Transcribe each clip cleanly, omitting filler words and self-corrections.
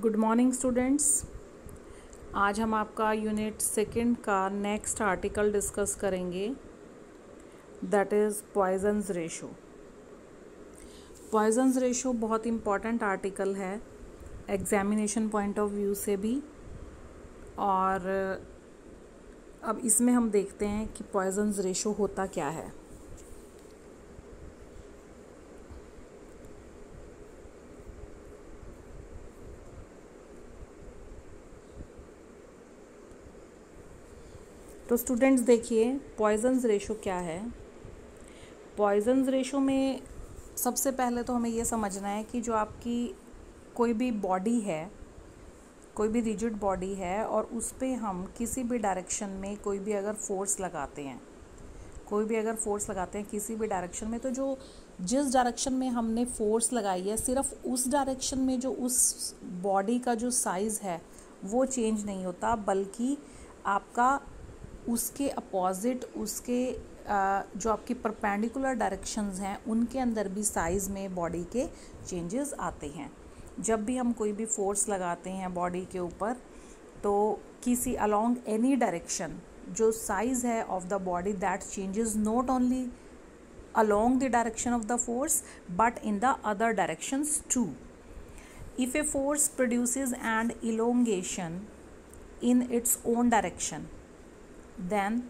Good morning students. आज हम आपका यूनिट सेकंड का नेक्स्ट आर्टिकल डिस्कस करेंगे, that is Poisson's ratio. Poisson's ratio बहुत इम्पॉर्टेंट आर्टिकल है एग्जामिनेशन पॉइंट ऑफ व्यू से भी। और अब इसमें हम देखते हैं कि पॉइजन्स रेशो होता क्या है। तो स्टूडेंट्स देखिए, पॉइजन्स रेशो क्या है। पॉइजन्स रेशो में सबसे पहले तो हमें ये समझना है कि जो आपकी कोई भी बॉडी है, कोई भी रिजिड बॉडी है और उस पे हम किसी भी डायरेक्शन में कोई भी अगर फोर्स लगाते हैं किसी भी डायरेक्शन में, तो जो जिस डायरेक्शन में हमने फोर्स लगाई है सिर्फ उस डायरेक्शन में जो उस बॉडी का जो साइज़ है वो चेंज नहीं होता, बल्कि आपका उसके अपोजिट उसके जो आपकी परपेंडिकुलर डायरेक्शंस हैं उनके अंदर भी साइज़ में बॉडी के चेंजेस आते हैं। जब भी हम कोई भी फोर्स लगाते हैं बॉडी के ऊपर, तो किसी अलोंग एनी डायरेक्शन जो साइज़ है of the body that changes not only along the direction of the force but in the other directions too. If a force produces an elongation in its own direction, then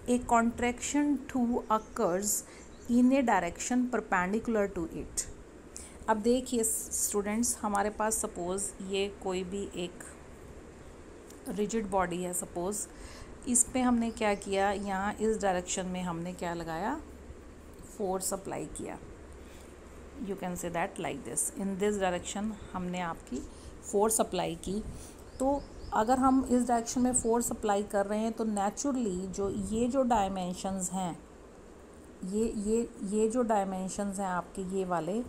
a contraction too occurs in a direction perpendicular to it. अब देखिए students, हमारे पास suppose ये कोई भी एक rigid body है, suppose इस पे हमने क्या किया, यहाँ इस डायरेक्शन में हमने क्या लगाया, फोर्स अप्लाई किया। You can say that like this, in this direction हमने आपकी फोर्स अप्लाई की। तो अगर हम इस डायरेक्शन में फोर्स अप्लाई कर रहे हैं तो नेचुरली जो डायमेंशंस हैं, ये जो डायमेंशंस हैं आपके ये वाले,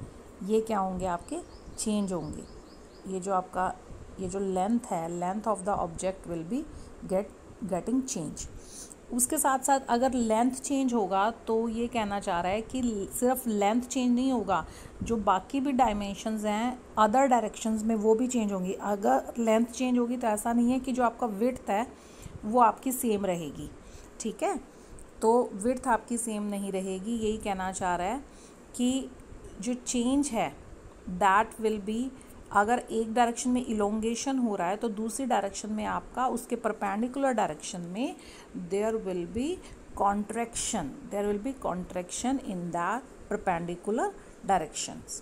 ये क्या होंगे, आपके चेंज होंगे। ये जो लेंथ है, length of the object will be getting change. उसके साथ साथ अगर लेंथ चेंज होगा तो ये कहना चाह रहा है कि सिर्फ लेंथ चेंज नहीं होगा, जो बाकी भी डायमेंशंस हैं अदर डायरेक्शंस में वो भी चेंज होंगी। अगर लेंथ चेंज होगी तो ऐसा नहीं है कि जो आपका विड्थ है वो आपकी सेम रहेगी, ठीक है। तो विड्थ आपकी सेम नहीं रहेगी, यही कहना चाह रहा है कि जो चेंज है दैट विल बी, अगर एक डायरेक्शन में इलोंगेशन हो रहा है तो दूसरी डायरेक्शन में आपका उसके परपेंडिकुलर डायरेक्शन में there will be contraction in the perpendicular directions.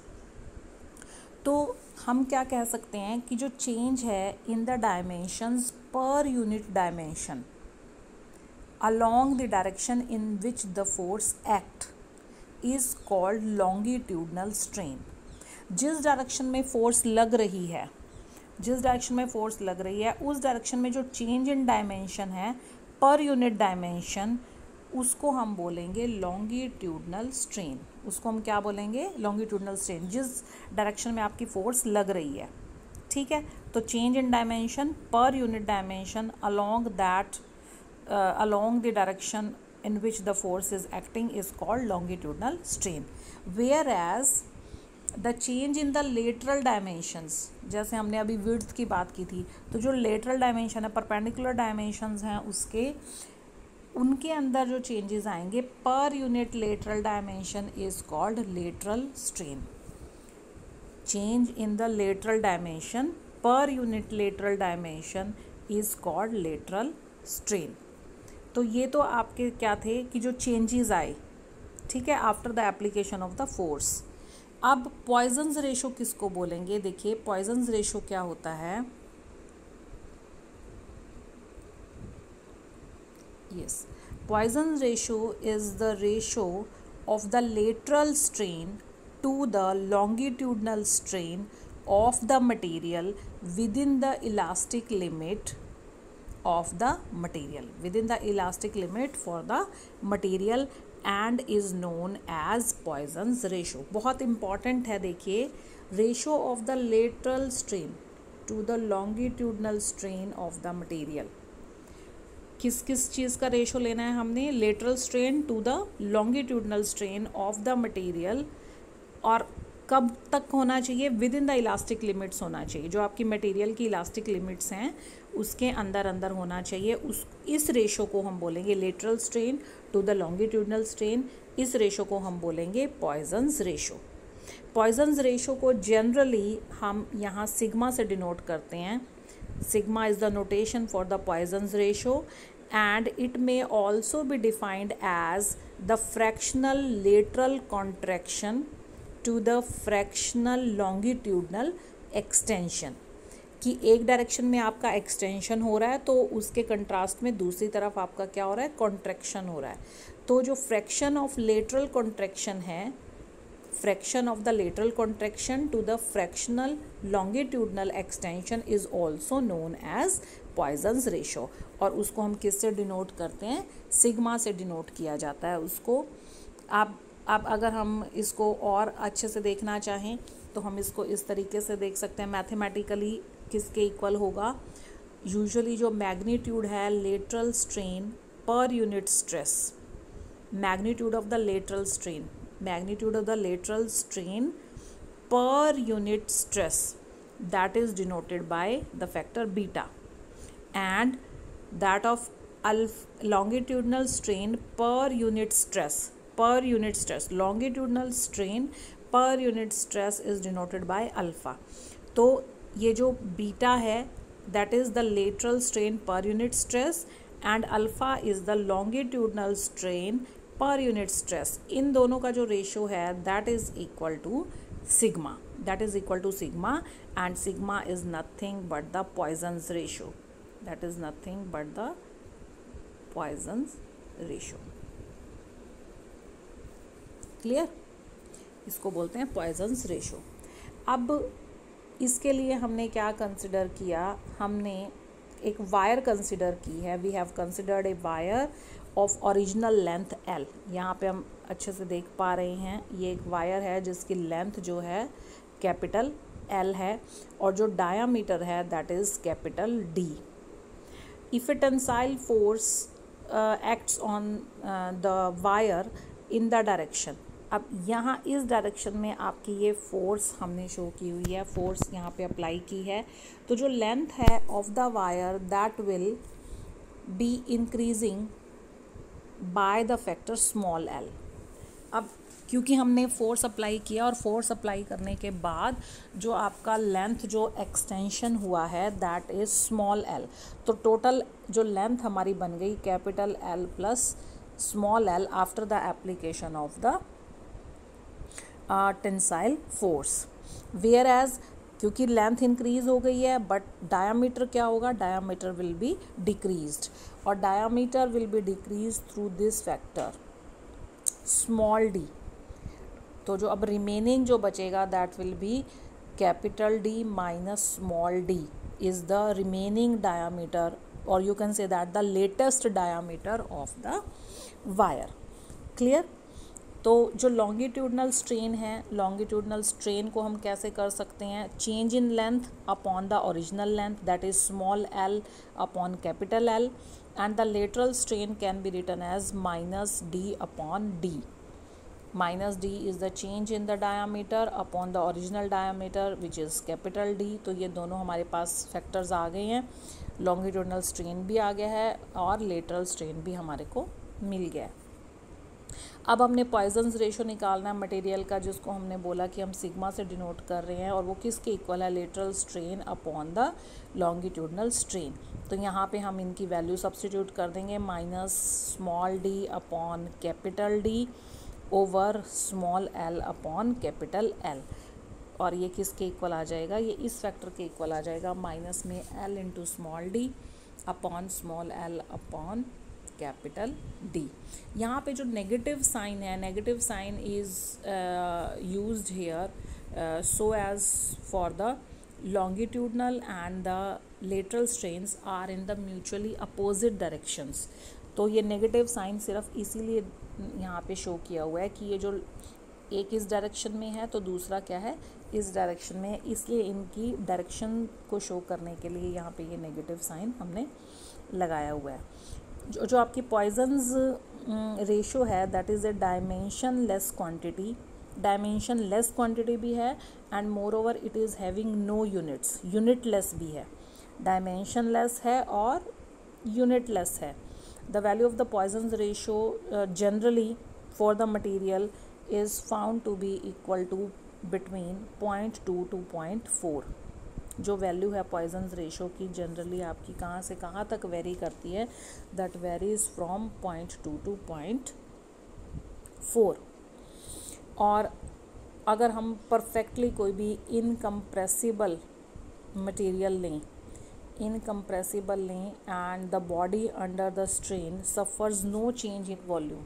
तो हम क्या कह सकते हैं कि जो चेंज है in the dimensions per unit dimension along the direction in which the force act is called longitudinal strain। जिस डायरेक्शन में फोर्स लग रही है उस डायरेक्शन में जो चेंज इन डायमेंशन है पर यूनिट डायमेंशन, उसको हम बोलेंगे लॉन्गिट्यूडनल स्ट्रेन। उसको हम क्या बोलेंगे, लॉन्गिट्यूडनल स्ट्रेन, जिस डायरेक्शन में आपकी फोर्स लग रही है, ठीक है। तो change in dimension per unit dimension along the direction in which the force is acting is called longitudinal strain। whereas the change in the lateral dimensions, जैसे हमने अभी विड्थ की बात की थी, तो जो lateral dimension है, perpendicular dimensions हैं उनके अंदर जो changes आएंगे per unit lateral dimension is called lateral strain। change in the lateral dimension per unit lateral dimension is called lateral strain। तो ये तो आपके क्या थे कि जो चेंजेस आए, ठीक है, after the application of the force. अब पॉइजन्स रेशो किसको बोलेंगे, देखिए पॉइजन्स रेशो क्या होता है। Yes, Poisson's ratio is the ratio of the lateral strain to the longitudinal strain of the material within the elastic limit of the material, within the elastic limit for the material and is known as Poisson's ratio। बहुत important है, देखिए, ratio of the lateral strain to the longitudinal strain of the material। किस किस चीज़ का ratio लेना है हमने, lateral strain to the longitudinal strain of the material, और कब तक होना चाहिए? With in the elastic limits होना चाहिए, जो आपकी मटेरियल की इलास्टिक लिमिट्स हैं उसके अंदर अंदर होना चाहिए। इस रेशो को हम बोलेंगे lateral strain to the longitudinal strain. इस रेशो को हम बोलेंगे पॉइजन्स रेशो। पॉइजन्स रेशो को जनरली हम यहाँ सिग्मा से डिनोट करते हैं। Sigma is the notation for the Poisson's ratio and it may also be defined as the fractional lateral contraction to the fractional longitudinal extension। कि एक direction में आपका एक्सटेंशन हो रहा है तो उसके कंट्रास्ट में दूसरी तरफ आपका क्या हो रहा है? कॉन्ट्रैक्शन हो रहा है। तो जो फ्रैक्शन ऑफ लेटरल कॉन्ट्रैक्शन है, fraction of the lateral contraction to the fractional longitudinal extension is also known as Poisson's ratio. और उसको हम किससे डिनोट करते हैं? सिग्मा से डिनोट किया जाता है उसको। अब अगर हम इसको और अच्छे से देखना चाहें तो हम इसको इस तरीके से देख सकते हैं। मैथमेटिकली किसके इक्वल होगा? यूजुअली जो मैग्नीट्यूड है लेटरल स्ट्रेन पर unit stress, magnitude of the lateral strain, magnitude of the lateral strain per unit stress, that is denoted by the factor beta, and that of longitudinal strain per unit stress, longitudinal strain per unit stress is denoted by alpha। तो ये जो beta है that is the lateral strain per unit stress and alpha is the longitudinal strain पर unit stress. इन दोनों का जो ratio है that is equal to sigma, and sigma is nothing but the Poisson's ratio, clear? इसको बोलते हैं poisons ratio. अब इसके लिए हमने क्या कंसिडर किया? हमने एक वायर कंसिडर की है। We have considered a wire of original length L। यहाँ पे हम अच्छे से देख पा रहे हैं ये एक वायर है जिसकी लेंथ जो है कैपिटल L है और जो डायामीटर है that is capital D। If A tensile force acts on the wire in the direction, अब यहाँ इस डायरेक्शन में आपकी ये फोर्स हमने शो की हुई है, फोर्स यहाँ पे अप्लाई की है। तो जो लेंथ है of the wire that will be increasing by the factor small l। अब क्योंकि हमने फोर्स अप्लाई किया और फोर्स अप्लाई करने के बाद जो आपका लेंथ जो एक्सटेंशन हुआ है दैट इज़ स्मॉल l, तो टोटल जो लेंथ हमारी बन गई capital L plus small l after the application of the tensile force. Whereas क्योंकि लेंथ इंक्रीज हो गई है बट डायामीटर क्या होगा? डायामीटर विल बी डिक्रीज्ड, और diameter will be decrease through this factor small d। तो जो अब रिमेनिंग जो बचेगा that will be capital D minus small d is the remaining diameter, और you can say that the latest diameter of the wire. Clear? तो जो longitudinal strain है, longitudinal strain को हम कैसे कर सकते हैं? Change in length upon the original length that is small l upon capital L, and the lateral strain can be written as minus d upon d। Minus d is the change in the diameter upon the original diameter which is capital D। तो ये दोनों हमारे पास factors आ गए हैं, longitudinal strain भी आ गया है और लेटरल स्ट्रेन भी हमारे को मिल गया है। अब हमने पॉइजन्स रेशो निकालना है मटेरियल का, जिसको हमने बोला कि हम सिग्मा से डिनोट कर रहे हैं, और वो किसके इक्वल है? Lateral strain upon the longitudinal strain. तो यहाँ पे हम इनकी वैल्यू सब्स्टिट्यूट कर देंगे, minus small d upon capital D over small l upon capital L, और ये किसके इक्वल आ जाएगा? ये इस फैक्टर के इक्वल आ जाएगा, माइनस में l into small d upon small l upon capital D। यहाँ पे जो नेगेटिव साइन है, negative sign is used here so as for the longitudinal and the lateral strains are in the mutually opposite directions। तो ये negative sign सिर्फ इसीलिए यहाँ पे शो किया हुआ है कि ये जो एक इस डायरेक्शन में है तो दूसरा क्या है? इस डायरेक्शन में है, इसलिए इनकी डायरेक्शन को शो करने के लिए यहाँ पे ये नेगेटिव साइन हमने लगाया हुआ है। जो आपकी पॉइजन्स रेशो है that is a dimensionless quantity dimensionless quantity भी है and moreover it is having no units, unitless भी है, डायमेंशन लेस है और यूनिटलेस है. The value of the Poisson's ratio generally for the material is found to be equal to between 0.2 to 0.4. जो value है poisons ratio की generally आपकी कहाँ से कहाँ तक वेरी करती है, दैट वेरीज फ्रॉम 0.2 to 0.4. और अगर हम परफेक्टली कोई भी इनकम्प्रेसिबल मटेरियल लें, इनकम्प्रेसिबल लें and the body under the strain suffers no change in volume,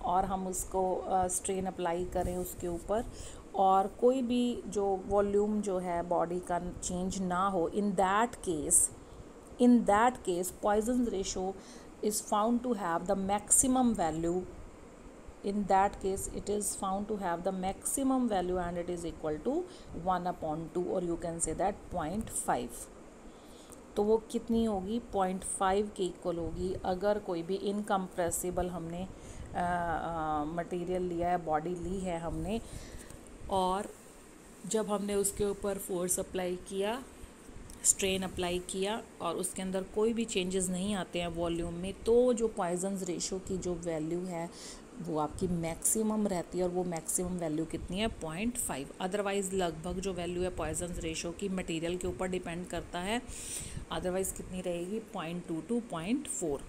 और हम उसको स्ट्रेन अप्लाई करें उसके ऊपर और कोई भी जो वॉल्यूम जो है बॉडी का चेंज ना हो, in that case Poisson's ratio is found to have the maximum value. In that case it is found to have the maximum value and it is equal to 1/2 or you can say that 0.5. तो वो कितनी होगी, 0.5 के equal होगी अगर कोई भी incompressible हमने मटेरियल लिया है, बॉडी ली है हमने, और जब हमने उसके ऊपर फोर्स अप्लाई किया, स्ट्रेन अप्लाई किया और उसके अंदर कोई भी चेंजेस नहीं आते हैं वॉल्यूम में, तो जो पॉइजन्स रेशो की जो वैल्यू है वो आपकी मैक्सिमम रहती है. और वो मैक्सिमम वैल्यू कितनी है, 0.5. अदरवाइज़ लगभग जो वैल्यू है पॉइजन्स रेशो की मटेरियल के ऊपर डिपेंड करता है, अदरवाइज़ कितनी रहेगी, 0.2 to 0.4.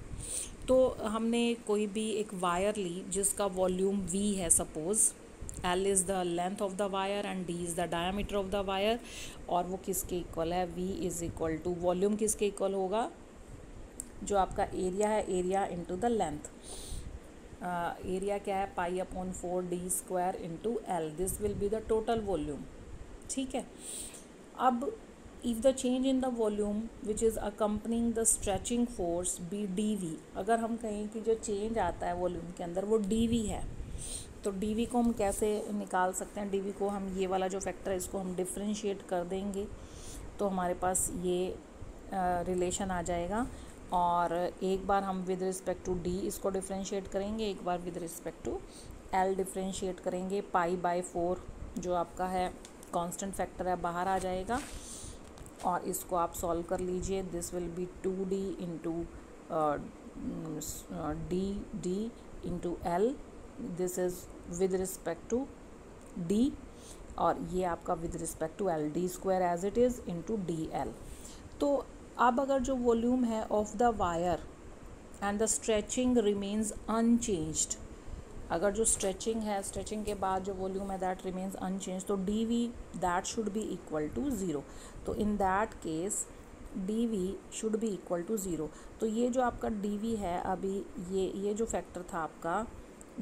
तो हमने कोई भी एक वायर ली जिसका वॉल्यूम V है, suppose L is the length of the wire and D is the diameter of the wire, और वो किसके इक्वल है, V is equal to volume किसके इक्वल होगा, जो आपका एरिया है, area into the length. Area क्या है, π/4d² into L. This will be the total volume. ठीक है. अब if the change in the volume which is accompanying the stretching force B dV, अगर हम कहें कि जो चेंज आता है वॉल्यूम के अंदर वो dV है, तो dV को हम कैसे निकाल सकते हैं, dV को हम ये वाला जो फैक्टर है इसको हम डिफ्रेंशिएट कर देंगे तो हमारे पास ये रिलेशन आ जाएगा. और एक बार हम विद रिस्पेक्ट टू D इसको डिफ्रेंशिएट करेंगे, एक बार with respect to L differentiate करेंगे. π/4 जो आपका है कांस्टेंट फैक्टर है बाहर आ जाएगा और इसको आप सॉल्व कर लीजिए. This will be 2D into D into L. This is with respect to D और ये आपका with respect to L, D² as it is into DL. तो अब अगर जो वॉल्यूम है of the wire and the stretching remains unchanged, अगर जो स्ट्रेचिंग है, स्ट्रेचिंग के बाद जो वॉल्यूम है दैट रिमेन्स अनचेंज्ड, तो dV that should be equal to 0. तो in that case dV should be equal to 0. तो ये जो आपका dV है, अभी ये जो फैक्टर था आपका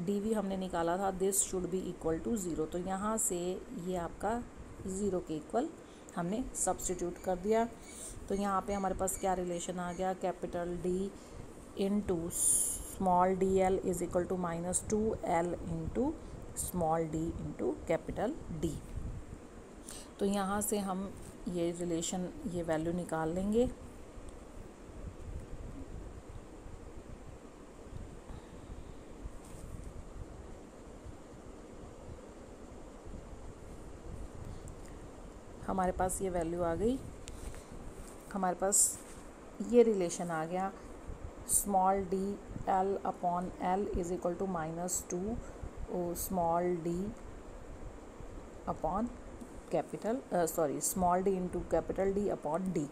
dV हमने निकाला था, this should be equal to 0. तो यहाँ से ये आपका 0 के इक्वल हमने सब्स्टिट्यूट कर दिया. तो यहाँ पे हमारे पास क्या रिलेशन आ गया, capital D into small dl is equal to -2L into small d into capital D. तो यहाँ से हम ये रिलेशन, ये वैल्यू निकाल लेंगे. हमारे पास ये वैल्यू आ गई, हमारे पास ये रिलेशन आ गया, small d L/L is equal to -2 small d upon capital small d into capital D upon D.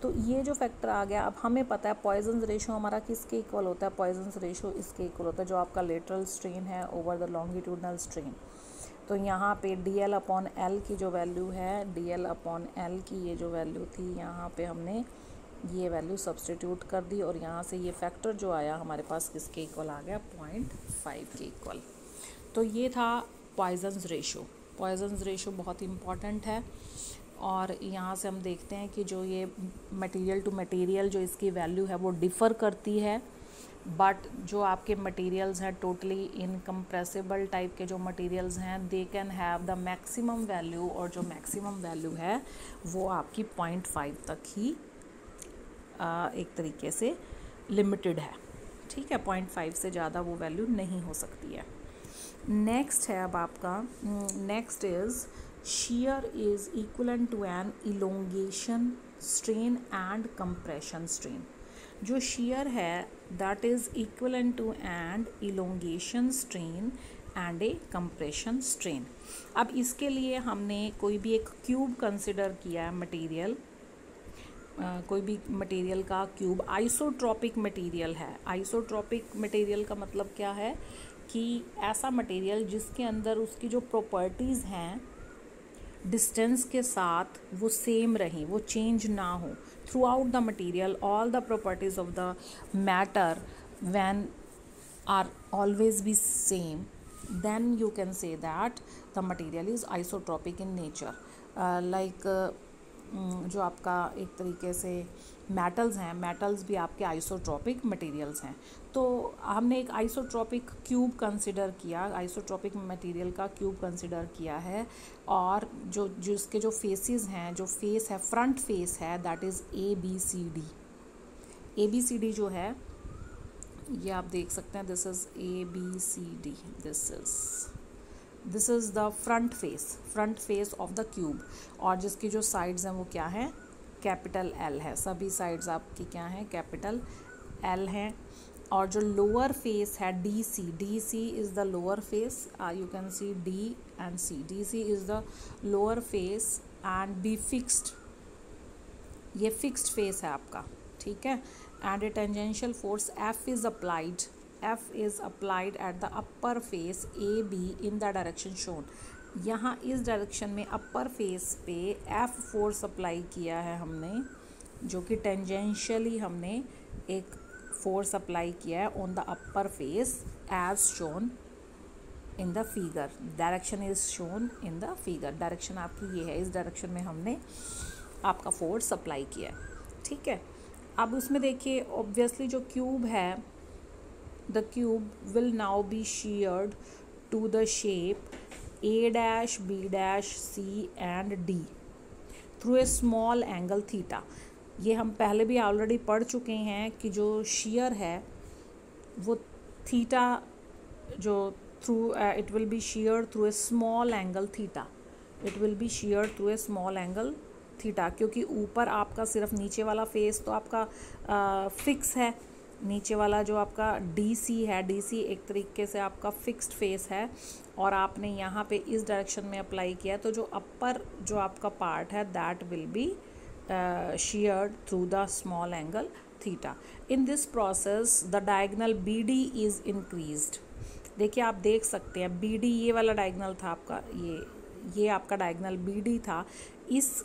तो ये जो फैक्टर आ गया, अब हमें पता है पॉइजन्स रेशो हमारा किसके इक्वल होता है, पॉइजन्स रेशो इसके इक्वल होता है जो आपका लेटरल स्ट्रेन है ओवर द लॉन्गिट्यूडनल स्ट्रेन. तो यहाँ पे DL/L की जो वैल्यू है, DL/L की ये जो वैल्यू थी, यहाँ पे हमने ये वैल्यू सब्स्टिट्यूट कर दी और यहाँ से ये फैक्टर जो आया हमारे पास किसके इक्वल आ गया, 0.5 के इक्वल. तो ये था पॉइजन्स रेशो. पॉइजन्स रेशो बहुत इम्पॉर्टेंट है और यहाँ से हम देखते हैं कि जो ये मटेरियल टू मटेरियल जो इसकी वैल्यू है वो डिफ़र करती है, बट जो आपके मटेरियल्स हैं टोटली इनकम्प्रेसिबल टाइप के जो मटेरियल्स हैं, they can have the maximum value, और जो मैक्सिमम वैल्यू है वो आपकी 0.5 तक ही एक तरीके से लिमिटेड है. ठीक है, 0.5 से ज़्यादा वो वैल्यू नहीं हो सकती है. नेक्स्ट है अब आपका, next is shear is equivalent to an elongation strain and compression strain. जो shear है that is equivalent to an elongation strain and a compression strain. अब इसके लिए हमने कोई भी एक क्यूब कंसिडर किया है मटेरियल, कोई भी मटेरियल का क्यूब आइसोट्रॉपिक मटेरियल है. आइसोट्रॉपिक मटेरियल का मतलब क्या है कि ऐसा मटेरियल जिसके अंदर उसकी जो प्रॉपर्टीज़ हैं डिस्टेंस के साथ वो सेम रहें, वो चेंज ना हो throughout the material. All the properties of the matter when are always be same, then you can say that the material is isotropic in nature. Like जो आपका एक तरीके से मेटल्स हैं, मेटल्स भी आपके आइसोट्रॉपिक मटेरियल्स हैं. तो हमने एक आइसोट्रॉपिक क्यूब कंसिडर किया, आइसोट्रॉपिक मटेरियल का क्यूब कंसिडर किया है, और जो जिसके जो फेसेस हैं, जो फेस है, फ्रंट फेस है, दैट इज़ ABCD. ABCD जो है ये आप देख सकते हैं, this is ABCD, this is the front face of the cube. और जिसकी जो साइड्स हैं वो क्या है, कैपिटल L है. सभी साइड्स आपकी क्या हैं, कैपिटल L हैं. और जो लोअर फेस है DC is the lower face. You can see D and C. DC is the lower face and B fixed, ये फिक्स्ड फेस है आपका, ठीक है. And a tangential force F is applied at the upper face AB in the direction shown. यहाँ इस direction में अपर face पे F force apply किया है हमने, जो कि टेंजेंशियली हमने एक फोर्स अप्लाई किया है on the upper face as shown in the figure. Direction is shown in the figure. Direction आपकी ये है, इस डायरेक्शन में हमने आपका फोर्स अप्लाई किया है, ठीक है. अब उसमें देखिए ऑब्वियसली जो क्यूब है, the cube will now be sheared to the shape A', B', C and D through a small angle theta. ये हम पहले भी ऑलरेडी पढ़ चुके हैं कि जो shear है वो थीटा, जो through it will be sheared through a small angle theta. It will be sheared through a small angle theta, क्योंकि ऊपर आपका सिर्फ नीचे वाला फेस तो आपका फिक्स है. नीचे वाला जो आपका DC है, DC एक तरीके से आपका फिक्स्ड फेस है, और आपने यहाँ पे इस डायरेक्शन में अप्लाई किया, तो जो अपर जो आपका पार्ट है that will B sheared through the small angle theta. In this process the diagonal BD is increased. देखिए आप देख सकते हैं BD, ये वाला डायगोनल था आपका, ये आपका डायगोनल BD था. इस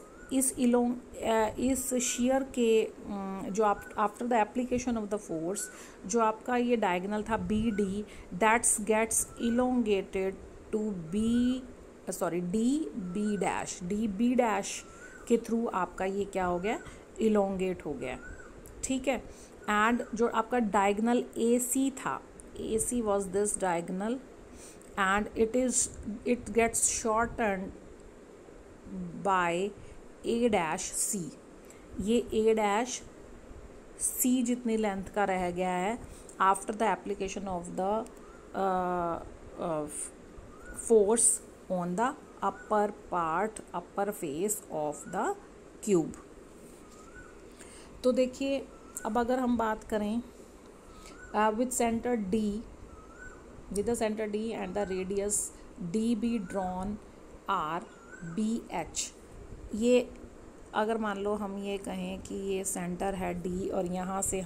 शेयर के जो आप after the application of the force जो आपका ये डायगोनल था BD, that's gets elongated to DB' के थ्रू आपका ये क्या हो गया, इलोंगेट हो गया, ठीक है. एंड जो आपका डायगोनल AC था, AC was this diagonal and it gets shorten by A', C. ये A', C जितनी लेंथ का रह गया है after the application of the force on the upper part, upper face of the cube. तो देखिए अब अगर हम बात करें with centre D, with the center D and the radius DB drawn R BH. ये अगर मान लो हम ये कहें कि ये सेंटर है D, और यहाँ से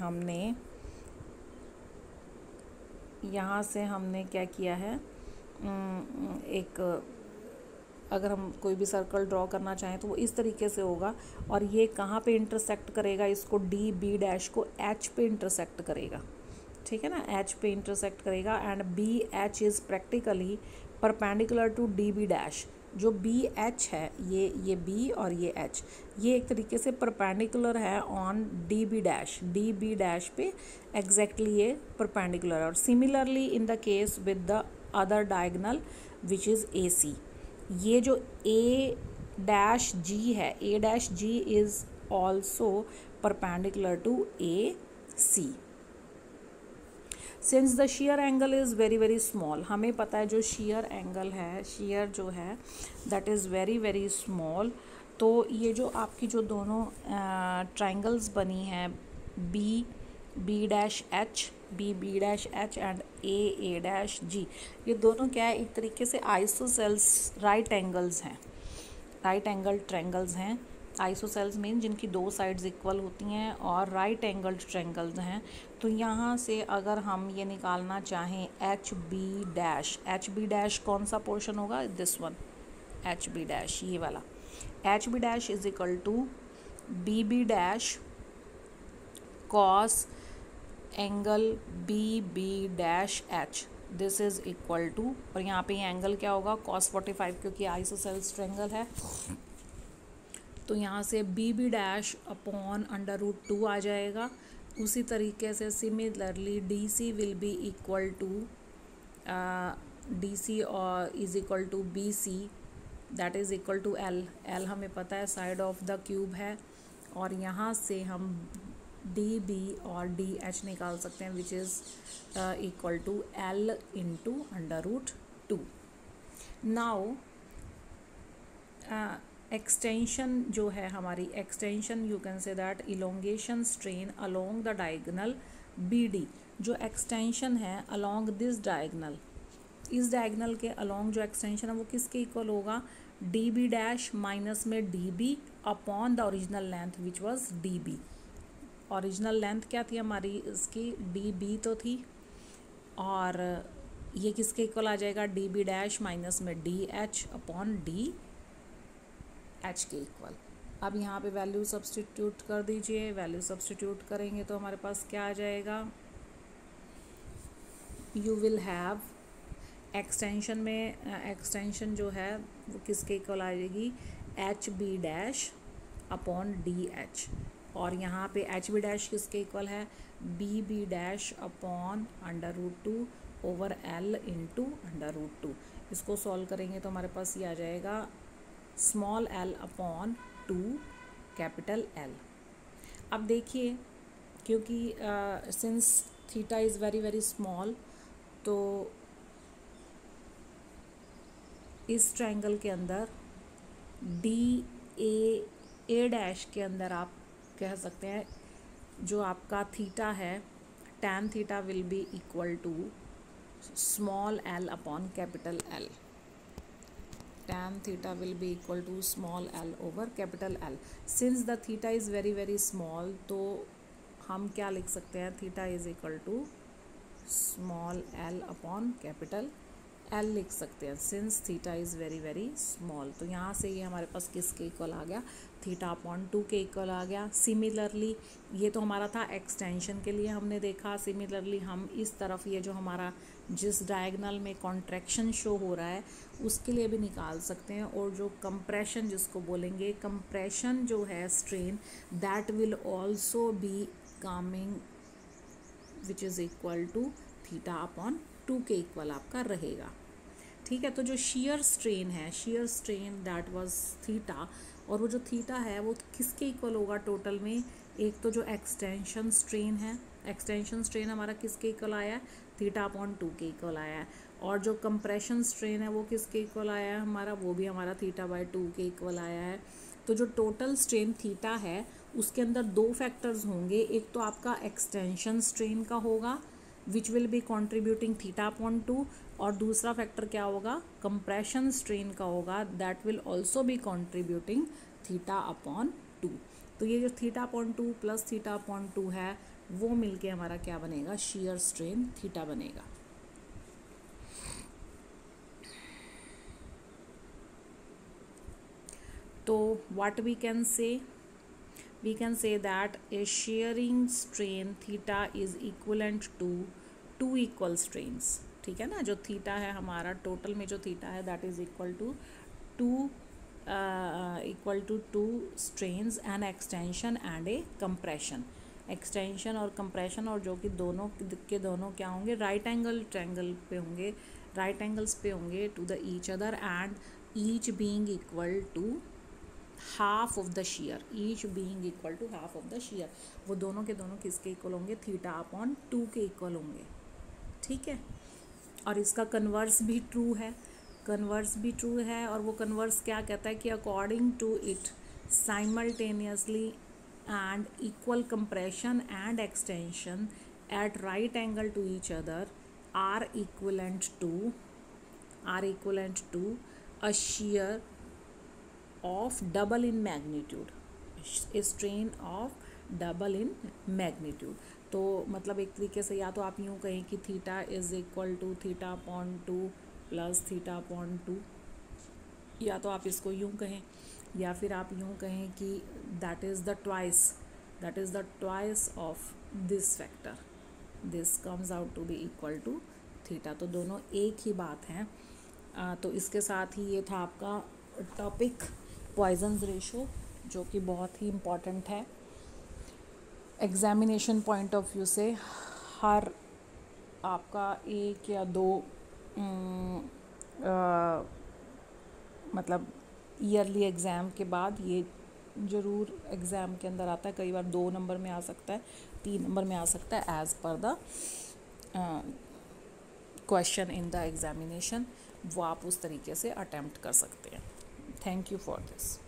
हमने क्या किया है, एक अगर हम कोई भी सर्कल ड्रॉ करना चाहें तो वो इस तरीके से होगा, और ये कहाँ पे इंटरसेक्ट करेगा, इसको DB' को H पे इंटरसेक्ट करेगा, ठीक है ना, H पे इंटरसेक्ट करेगा. And BH is practically perpendicular to DB'. जो BH है, ये B और ये H, ये एक तरीके से परपेंडिकुलर है ऑन DB' पे एग्जैक्टली ये परपेंडिकुलर है. और similarly in the case with the other diagonal which is AC. ये जो A' है, A' is also perpendicular to AC. Since the shear angle is very very small, हमें पता है जो shear एंगल है, shear जो है that is very very small, तो ये जो आपकी जो दोनों ट्राइंगल्स बनी हैं B B dash H, B dash H and A dash G, ये दोनों क्या है, एक तरीके से आइसोसेल्स राइट एंगल्स हैं, राइट एंगल ट्रायंगल्स हैं। आइसोसेल्स मीन जिनकी दो साइड्स इक्वल होती हैं और राइट एंगल्ड ट्रायंगल्स हैं। तो यहाँ से अगर हम ये निकालना चाहें एच बी डैश कौन सा पोर्शन होगा, this one H B dash, ये वाला H B dash is equal to B dash cos angle B dash H, this is equal to, और यहाँ पे ये एंगल क्या होगा cos 45, क्योंकि आइसोसेल्स ट्रायंगल है। तो यहाँ से B dash upon under root 2 आ जाएगा। उसी तरीके से similarly D C will be equal to D C और is equal to B C, that is equal to L, L हमें पता है साइड ऑफ द क्यूब है, और यहाँ से हम डी बी और डी एच निकाल सकते हैं which is equal to L into under root 2। Now extension जो है हमारी, extension you can say that elongation strain along the diagonal B D, जो एक्सटेंशन है अलोंग दिस डायगोनल, इस डायगोनल के अलोंग जो एक्सटेंशन है वो किसके इक्वल होगा, डी बी डैश माइनस में D B upon the original length which was D B. Original length क्या थी हमारी इसकी, डी बी तो थी, और ये किसके इक्वल आ जाएगा, डी बी डैश माइनस में D H upon D H के इक्वल। अब यहाँ पे वैल्यू सब्स्टिट्यूट कर दीजिए, वैल्यू सब्स्टिट्यूट करेंगे तो हमारे पास क्या आ जाएगा, यू विल हैव एक्सटेंशन में एक्सटेंशन जो है वो किसके इक्वल आ जाएगी, H B dash upon D H, और यहाँ पे एच बी डैश किसके इक्वल है, B dash upon under root 2 over L into under root 2। इसको सॉल्व करेंगे तो हमारे पास ये आ जाएगा small L upon 2 capital L. अब देखिए क्योंकि since theta is very very small, तो इस ट्रायंगल के अंदर डी ए डैश के अंदर आप कह सकते हैं जो आपका थीटा है, tan theta will be equal to small L upon capital L, tan theta will be equal to small l over capital L। since the theta is very very small, तो हम क्या लिख सकते हैं, theta is equal to small l upon capital L लिख सकते हैं, since theta is very very small। तो यहाँ से ये हमारे पास किसके इक्वल आ गया, थीटा अपॉन 2 के इक्वल आ गया। सिमिलरली ये तो हमारा था एक्सटेंशन के लिए हमने देखा, सिमिलरली हम इस तरफ ये जो हमारा जिस डायगोनल में कॉन्ट्रैक्शन शो हो रहा है उसके लिए भी निकाल सकते हैं, और जो कंप्रेशन जिसको बोलेंगे, कंप्रेशन जो है strain that will also be coming which is equal to theta upon 2 के इक्वल आपका रहेगा। ठीक है, तो जो शेयर स्ट्रेन है, shear strain that was theta, और वो जो थीटा है वो किसके इक्वल होगा टोटल में, एक तो जो एक्सटेंशन स्ट्रेन है, एक्सटेंशन स्ट्रेन हमारा किसके इक्वल आया है, थीटा अपॉन 2 के इक्वल आया है, और जो कंप्रेशन स्ट्रेन है वो किसके इक्वल आया है हमारा, वो भी हमारा थीटा बाय 2 के इक्वल आया है। तो जो टोटल स्ट्रेन थीटा है उसके अंदर दो फैक्टर्स होंगे, एक तो आपका एक्सटेंशन स्ट्रेन का होगा which will be contributing theta upon 2, और दूसरा फैक्टर क्या होगा, कंप्रेशन स्ट्रेन का होगा that will also B contributing theta upon 2। तो ये जो theta upon 2 plus theta upon 2 है वो मिलके हमारा क्या बनेगा, शेयर स्ट्रेन थीटा बनेगा। तो what we can say, we can say that a shearing strain theta is equivalent to 2 equal strains। ठीक है ना, जो थीटा है हमारा टोटल में जो थीटा है that is equal to 2 strains, an extension and a compression। Extension और कंप्रेशन, और जो कि दोनों के दोनों क्या होंगे, राइट एंगल ट्रायंगल पे होंगे, राइट एंगल्स पे होंगे to the each other, and each being equal to half of the shear, each being equal to half of the shear. वो दोनों के दोनों किसके इक्वल होंगे, थीटा अपॉन 2 के इक्वल होंगे। ठीक है। और इसका कन्वर्स भी ट्रू है, कन्वर्स भी ट्रू है। और वो कन्वर्स क्या कहता है कि according to it simultaneously and equal compression and extension at right angle to each other are equivalent to a shear of double in magnitude, strain of double in magnitude। तो मतलब एक तरीके से या तो आप यूँ कहें कि theta is equal to theta upon 2 plus theta upon 2, या तो आप इसको यूँ कहें, या फिर आप यूँ कहें कि that is the twice of this factor, this comes out to be equal to theta. तो दोनों एक ही बात है। तो इसके साथ ही ये था आपका टॉपिक पॉइजन्स रेशो, जो कि बहुत ही इम्पॉर्टेंट है एग्जामिनेशन पॉइंट ऑफ व्यू से। हर आपका एक या दो मतलब ईयरली एग्ज़ाम के बाद ये ज़रूर एग्ज़ाम के अंदर आता है। कई बार 2 नंबर में आ सकता है, 3 नंबर में आ सकता है, as per the question in the examination. वो आप उस तरीके से अटेम्प्ट कर सकते हैं। Thank you for this.